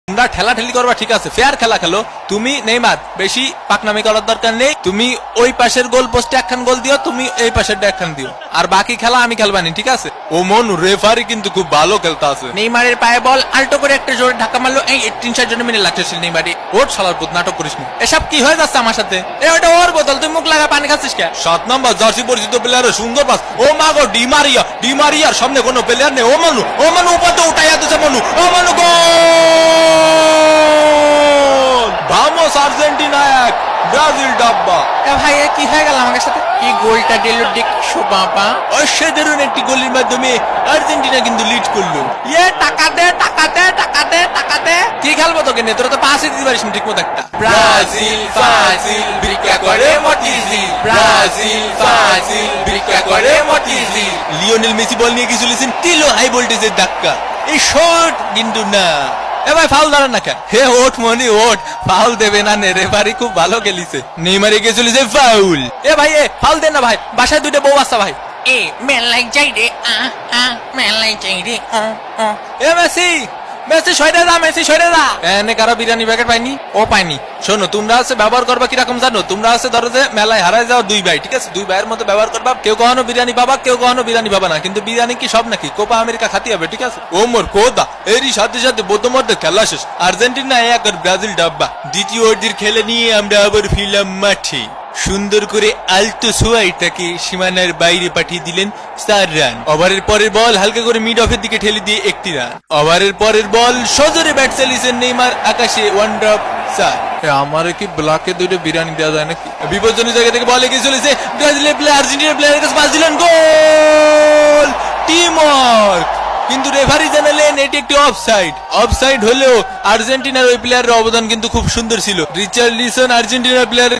তোমরা ঠেলাঠেলি করবা ঠিক আছে, ফেয়ার খেলা খেলো। তুমি নেইমার বেশি পাকনামি করার দরকার নেই। তুমি ওই পাশের গোল পোস্টে একখান গোল দিও, তুমি এই পাশের একখান দিও, আর বাকি খেলা আমি খেলবানি, ঠিক আছে? ও মনু রেফারি কিন্তু খুব ভালো খেলতে আছে। নেইমারের পায়ে বল আল্টো করে একটা জোরে ধাক্কা মারলো, এই 3-4 জন মিলে লাগতেছিল নেইমারে। ওর শালার পুত নাটক করিস না। এসব কি হয়ে যাচ্ছে আমার সাথে? ওটা ওর বোতল, তুই মুখ লাগা পানি খাচ্ছিস কে? 7 নম্বর জার্সি পরিচিত প্লেয়ারের সুন্দর পাস। ও মা গো, ডিমারিয়ার সামনে কোনো প্লেয়ার নেই। ও মনু উপাতে উঠাইয়া দিছে মনু। ও মনু গোল! ভামোস আর্জেন্টিনা 1, ব্রাজিল ডাব্বা। ভাই কি হয়ে গেল আমাদের সাথে? কি গোলটা দিল দেখছো বাবা? অসাধারণ একটি গোলের মাধ্যমে আর্জেন্টিনা কিন্তু লিড করলো। টাকা দে টাকা দে টাকা দে টাকা দে। কি খেলবো তোকে নিয়ে? তোরা তো পাসই দিতে পারিস না ঠিক মতো একটা। ব্রাজিল ফাজিল ভিক্ষা করে মটিজি, ব্রাজিল ফাজিল ভিক্ষা করে মটিজি। লিওনেল মেসি বল নিয়ে কিছু লিসেন, দিলো হাই ভোল্টেজের ধাক্কা। এই শট কিন্তু না। ভাই ফাউল দাঁড়ান না কে? হে ওঠ মনি ওঠ, ফাউল দেবে না নে, রেফারি খুব ভালো খেলিছে। নেইমারে গিয়ে চলেছে ফাউল। ভাই ফাউল দেন না ভাই, বাসায় 2টা বউ আসছে ভাই। মেলাই যাই রে, মেলাই যাই রে। মেসি সরে যা, মেসি সরে যা। এনে কারো বিরিয়ানি প্যাকেট পাইনি? ও পাইনি। শোনো, তোমরা আছে ব্যবহার করবা কিরকম জানো? তোমরা আছে ধরো যে মেলায় হারায় যাও 2 ভাই, ঠিক আছে? 2 ভাইয়ের মতো ব্যবহার করবা। কেউ কখনো বিরিয়ানি পাবা, কেউ কখনো বিরিয়ানি পাবা না, কিন্তু বিরিয়ানি কি সব নাকি? কোপা আমেরিকা খাতি হবে, ঠিক আছে? ও মোর কোদা, এরই সাথে সাথে বোধমধ্যে খেলা শেষ। আর্জেন্টিনা 1 আর ব্রাজিল ডাব্বা। দ্বিতীয় অর্ধের খেলে নিয়ে আমরা আবার ফিরলাম মাঠে। সুন্দর করে আলতো সোয়াইটাকে সীমানার বাইরে পাঠিয়ে দিলেন 4 রান। ওভারের পরের বল হালকা করে মিড অফের দিকে ঠেলে দিয়ে 1টি রান। ওভারের পরের বল সজোরে ব্যাট চালিয়েছেন নেইমার, আকাশে 1 ড্রপ 4। আমার কি ব্লকে 2টা বিরিয়ানি দেওয়া যায় নাকি? বিপজ্জনক জায়গা থেকে বল এগিয়ে চলেছে ব্রাজিলের প্লেয়ার, আর্জেন্টিনার প্লেয়ারের কাছে পাস দিলেন, গোল! Team work. কিন্তু রেফারি জানালেন এটি একটি অফসাইড। অফসাইড হলেও আর্জেন্টিনার ওই প্লেয়ারের অবদান কিন্তু খুব সুন্দর ছিল। রিচার্লিসন আর্জেন্টিনার প্লেয়ার